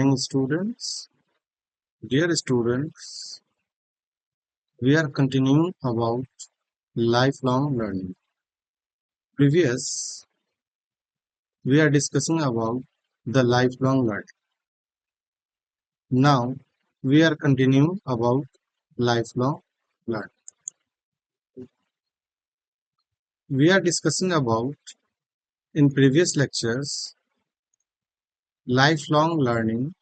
Morning, students. Dear students, we are continuing about lifelong learning. Previous, we are discussing about the lifelong learning. Now, we are continuing about lifelong learning. We are discussing about in previous lectures lifelong learning,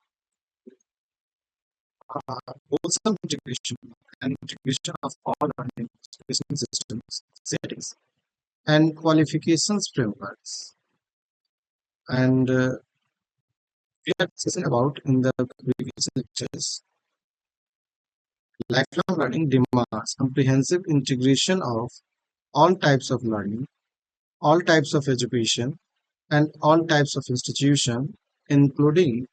wholesome integration and integration of all learning education systems, settings, and qualifications frameworks. And we are discussing about in the previous lectures, lifelong learning demands comprehensive integration of all types of learning, all types of education, and all types of institution, including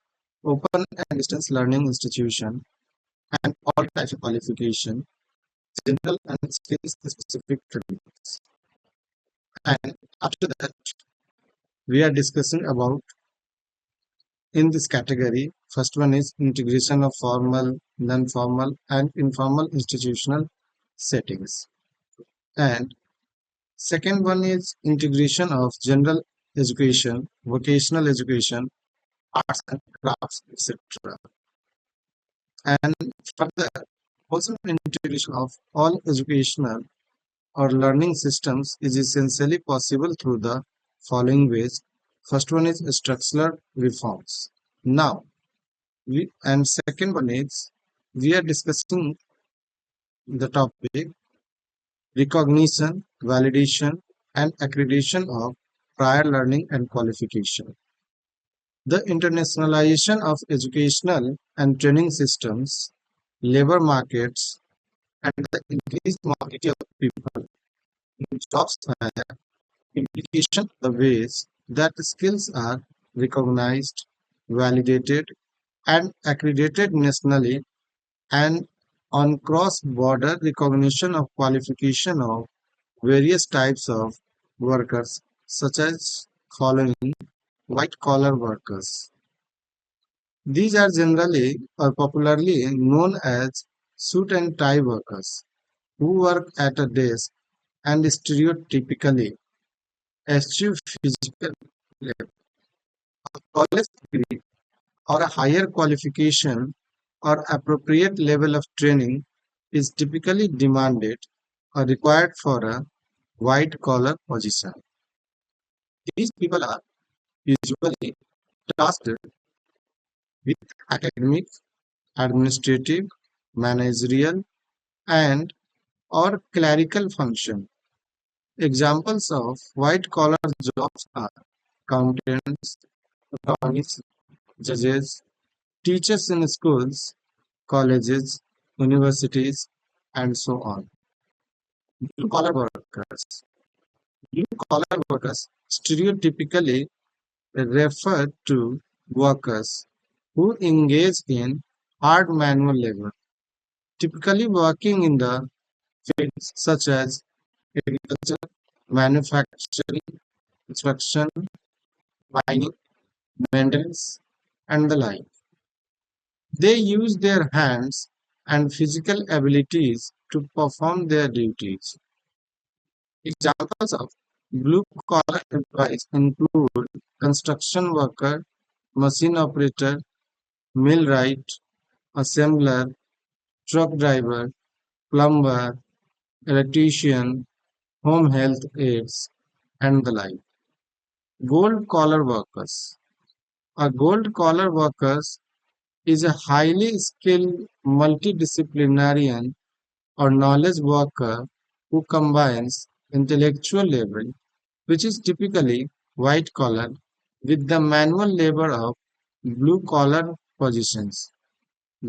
open and distance learning institution, and all types of qualification, general and skill-specific trainings. And after that, we are discussing about in this category, first one is integration of formal, non-formal, and informal institutional settings. And second one is integration of general education, vocational education, arts and crafts, etc. And further, also integration of all educational or learning systems is essentially possible through the following ways. First one is structural reforms. Now, and second one is we are discussing the topic recognition, validation, and accreditation of prior learning and qualification. The internationalization of educational and training systems, labor markets, and the increased mobility of people in jobs have implication the ways that skills are recognized, validated, and accredited nationally and on cross-border recognition of qualification of various types of workers such as following white-collar workers. These are generally or popularly known as suit and tie workers who work at a desk and stereotypically achieve physical level, a college degree or a higher qualification or appropriate level of training is typically demanded or required for a white-collar position. These people are usually tasked with academic, administrative, managerial, and or clerical function. Examples of white-collar jobs are accountants, attorneys, judges, teachers in schools, colleges, universities, and so on. Blue-collar workers. Blue-collar workers stereotypically refer to workers who engage in hard manual labor, typically working in the fields such as agriculture, manufacturing, construction, mining, maintenance, and the like. They use their hands and physical abilities to perform their duties. Examples of blue-collar employees include construction worker, machine operator, millwright, assembler, truck driver, plumber, electrician, home health aides, and the like. Gold collar workers. A gold collar workers is a highly skilled multidisciplinarian or knowledge worker who combines intellectual labor, which is typically white collar, with the manual labor of blue collar positions.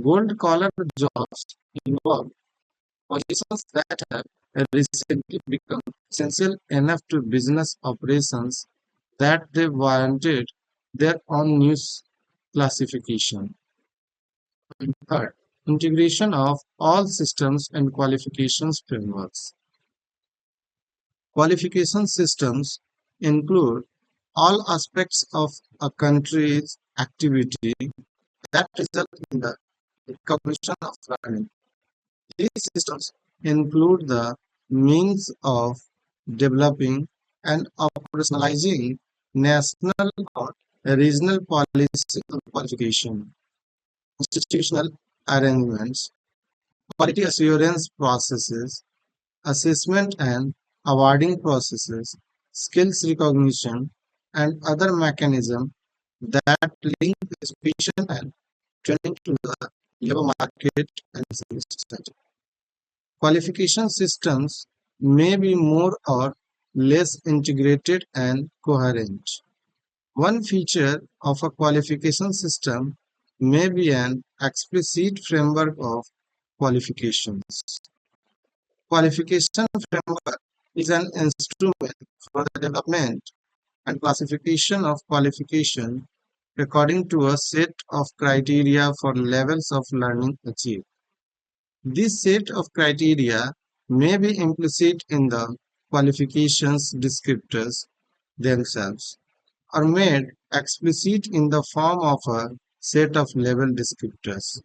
Gold collar jobs involve positions that have recently become essential enough to business operations that they warranted their own news classification. Third, integration of all systems and qualifications frameworks. Qualification systems include all aspects of a country's activity that result in the recognition of learning. These systems include the means of developing and operationalizing national or regional policy qualification, institutional arrangements, quality assurance processes, assessment and awarding processes, skills recognition, and other mechanisms that link education and training to the labor market and civil society. Qualification systems may be more or less integrated and coherent. One feature of a qualification system may be an explicit framework of qualifications. Qualification framework is an instrument for the development and classification of qualification according to a set of criteria for levels of learning achieved. This set of criteria may be implicit in the qualifications descriptors themselves or made explicit in the form of a set of level descriptors.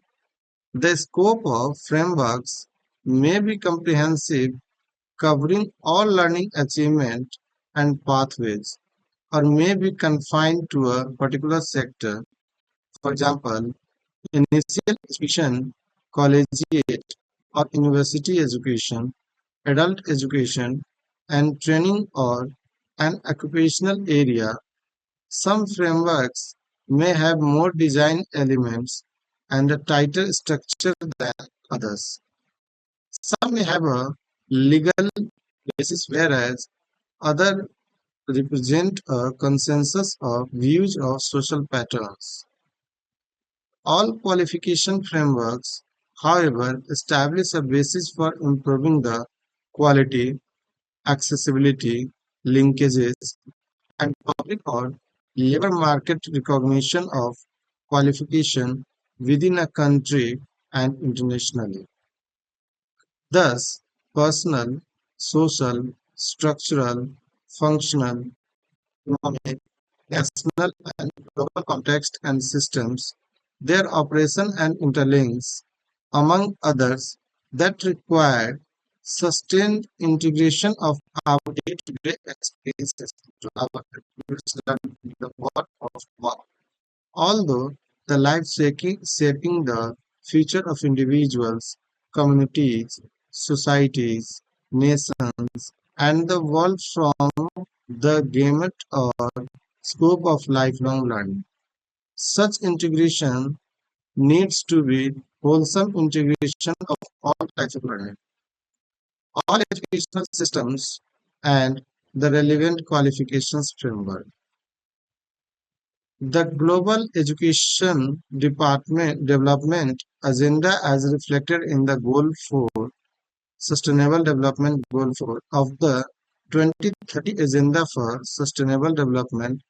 The scope of frameworks may be comprehensive, covering all learning achievement and pathways, or may be confined to a particular sector. For example, initial education, collegiate or university education, adult education, and training or an occupational area. Some frameworks may have more design elements and a tighter structure than others. Some may have a legal basis, whereas others represent a consensus of views of social patterns. All qualification frameworks, however, establish a basis for improving the quality, accessibility, linkages, and public or labor market recognition of qualification within a country and internationally. Thus, personal, social, structural, functional, economic, national, and global context and systems, their operation and interlinks, among others, that require sustained integration of our day-to-day experiences to our continuous learning in the world of work. Although the life shaping the future of individuals, communities, societies, nations, and the world from the gamut or scope of lifelong learning. Such integration needs to be wholesome integration of all types of learning, all educational systems, and the relevant qualifications framework. The Global Education Department Development Agenda, as reflected in the Goal 4, Sustainable Development Goal 4 of the 2030 Agenda for Sustainable Development,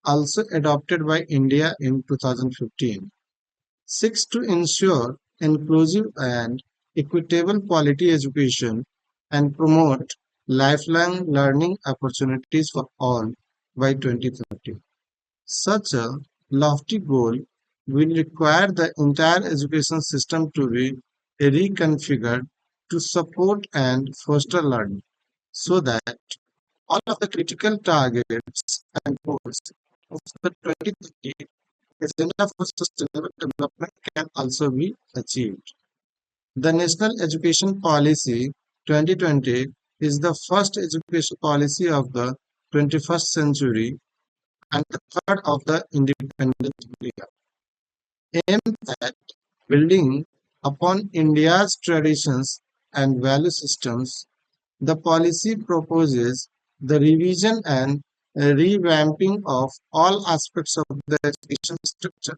also adopted by India in 2015, seeks to ensure inclusive and equitable quality education and promote lifelong learning opportunities for all by 2030. Such a lofty goal will require the entire education system to be reconfigured to support and foster learning, so that all of the critical targets and goals of the 2030 Agenda for Sustainable Development can also be achieved. The National Education Policy 2020 is the first education policy of the 21st century and the third of the independent India, aimed at building upon India's traditions and value systems. The policy proposes the revision and revamping of all aspects of the education structure,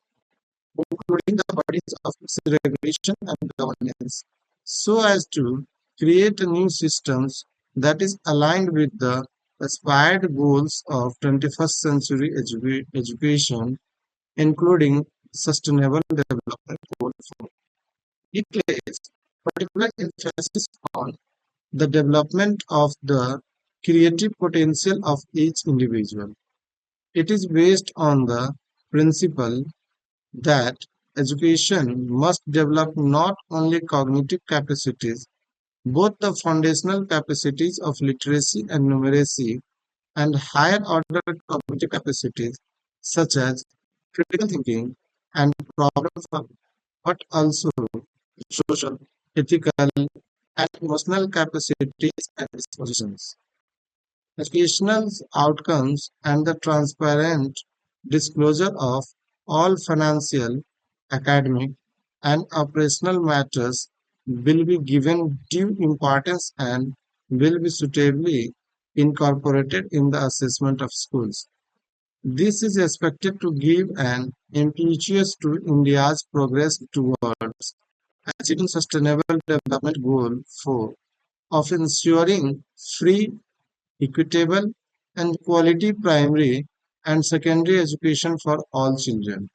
including the bodies of its regulation and governance, so as to create a new systems that is aligned with the aspired goals of 21st century education, including Sustainable Development Goal 4. It places particular emphasis on the development of the creative potential of each individual. It is based on the principle that education must develop not only cognitive capacities, both the foundational capacities of literacy and numeracy and higher order cognitive capacities such as critical thinking and problem solving, but also social, ethical, and emotional capacities and dispositions. Educational outcomes and the transparent disclosure of all financial, academic, and operational matters will be given due importance and will be suitably incorporated in the assessment of schools. This is expected to give an impetus to India's progress towards achieving Sustainable Development Goal 4 of ensuring free, equitable, and quality primary and secondary education for all children.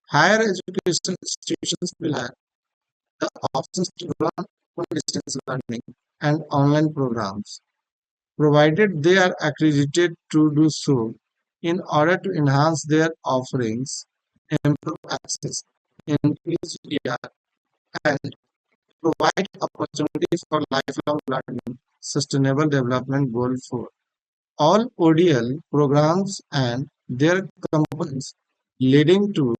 Higher education institutions will have the options to run open distance learning and online programs, provided they are accredited to do so in order to enhance their offerings, improve access, increase PR, and provide opportunities for lifelong learning. Sustainable Development Goal 4. All ODL programs and their components leading to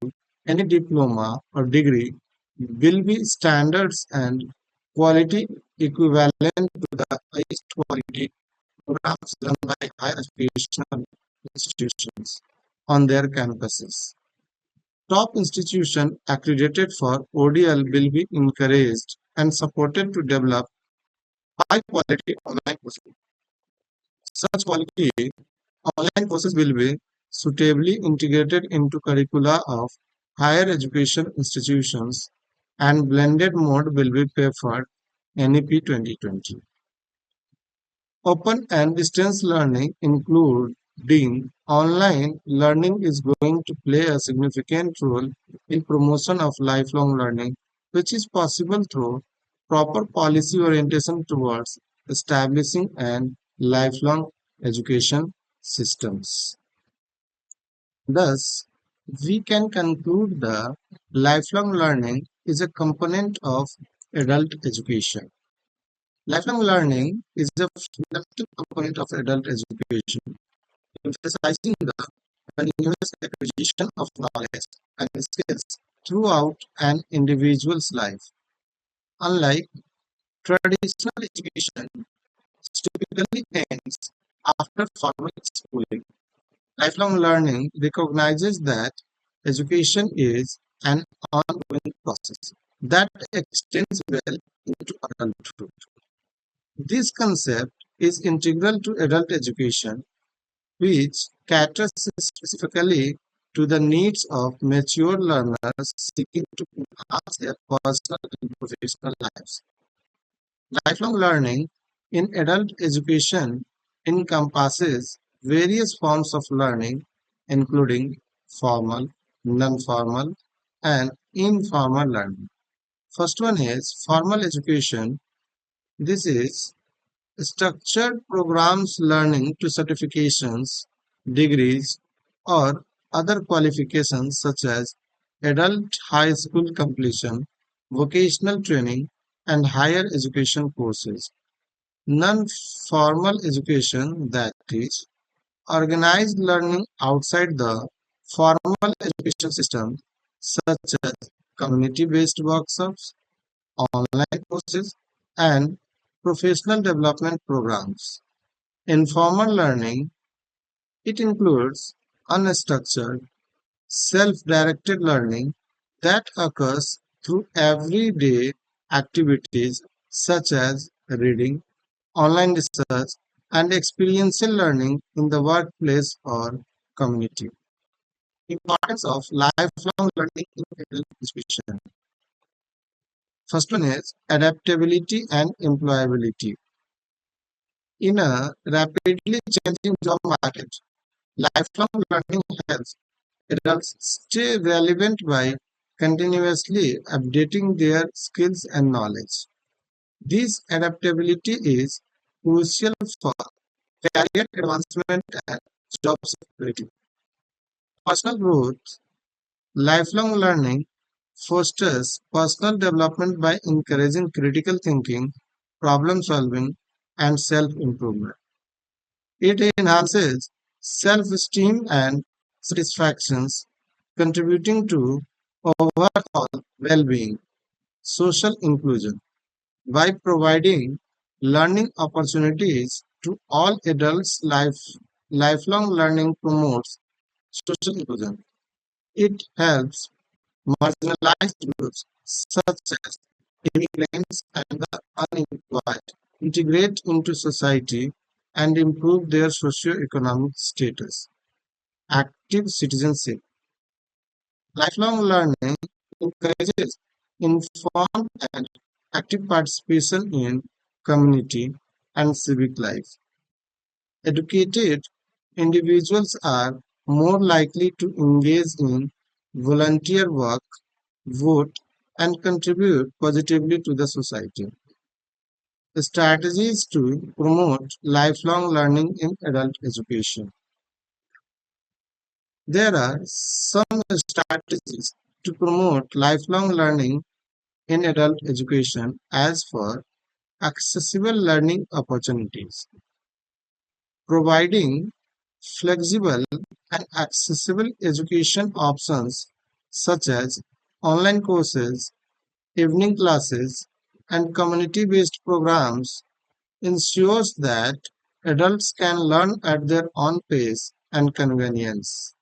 any diploma or degree will be standards and quality equivalent to the highest quality programs run by higher educational institutions on their campuses. Top institutions accredited for ODL will be encouraged and supported to develop high quality online courses. Such quality online courses will be suitably integrated into curricula of higher education institutions and blended mode will be preferred NEP 2020. Open and distance learning, including online learning, is going to play a significant role in promotion of lifelong learning, which is possible through proper policy orientation towards establishing an lifelong education systems. Thus, we can conclude the lifelong learning is a component of adult education. Lifelong learning is a fundamental component of adult education, emphasizing the continuous acquisition of knowledge and skills throughout an individual's life. Unlike traditional education, which typically ends after formal schooling, lifelong learning recognizes that education is an ongoing process that extends well into adulthood. This concept is integral to adult education, which caters specifically to the needs of mature learners seeking to enhance their personal and professional lives. Lifelong learning in adult education encompasses various forms of learning, including formal, non-formal, and informal learning. First one is formal education. This is structured programs learning to certifications, degrees, or other qualifications such as adult high school completion, vocational training, and higher education courses. Non-formal education, that is, organized learning outside the formal education system, such as community-based workshops, online courses, and professional development programs. Informal learning, it includes unstructured, self-directed learning that occurs through everyday activities such as reading, online research, and experiential learning in the workplace or community. Importance of lifelong learning in adult education. First one is adaptability and employability. In a rapidly changing job market, lifelong learning helps adults stay relevant by continuously updating their skills and knowledge. This adaptability is crucial for career advancement and job security. Personal growth, lifelong learning fosters personal development by encouraging critical thinking, problem solving, and self improvement. It enhances self esteem and satisfactions, contributing to overall well being. Social inclusion. By providing learning opportunities to all adults, lifelong learning promotes social inclusion. It helps marginalized groups such as immigrants and the unemployed integrate into society and improve their socio-economic status. Active citizenship. Lifelong learning encourages informed and active participation in community and civic life. Educated individuals are more likely to engage in volunteer work, vote, and contribute positively to the society. Strategies to promote lifelong learning in adult education. There are some strategies to promote lifelong learning in adult education as for accessible learning opportunities, providing flexible and accessible education options such as online courses, evening classes, and community-based programs ensures that adults can learn at their own pace and convenience.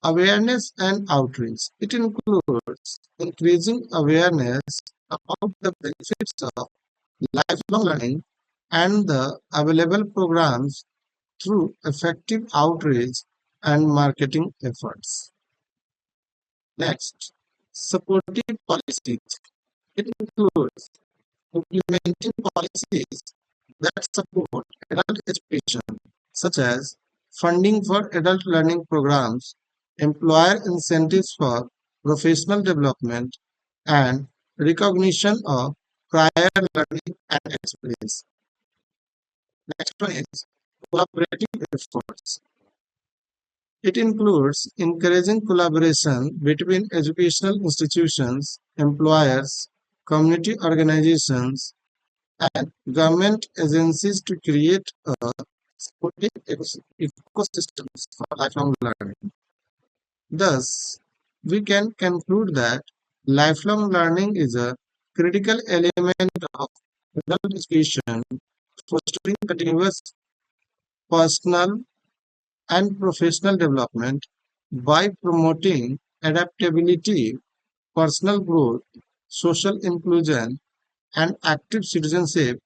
Awareness and outreach. It includes increasing awareness about the benefits of lifelong learning and the available programs through effective outreach and marketing efforts. Next, supportive policies. It includes implementing policies that support adult education, such as funding for adult learning programs, employer incentives for professional development, and recognition of prior learning and experience. Next one is collaborative efforts. It includes encouraging collaboration between educational institutions, employers, community organizations, and government agencies to create a supportive ecosystems for lifelong learning. Thus, we can conclude that lifelong learning is a critical element of adult education, fostering continuous personal and professional development by promoting adaptability, personal growth, social inclusion, and active citizenship.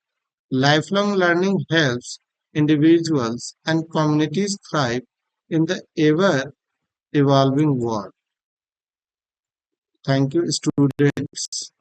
Lifelong learning helps individuals and communities thrive in the ever evolving world. Thank you, students.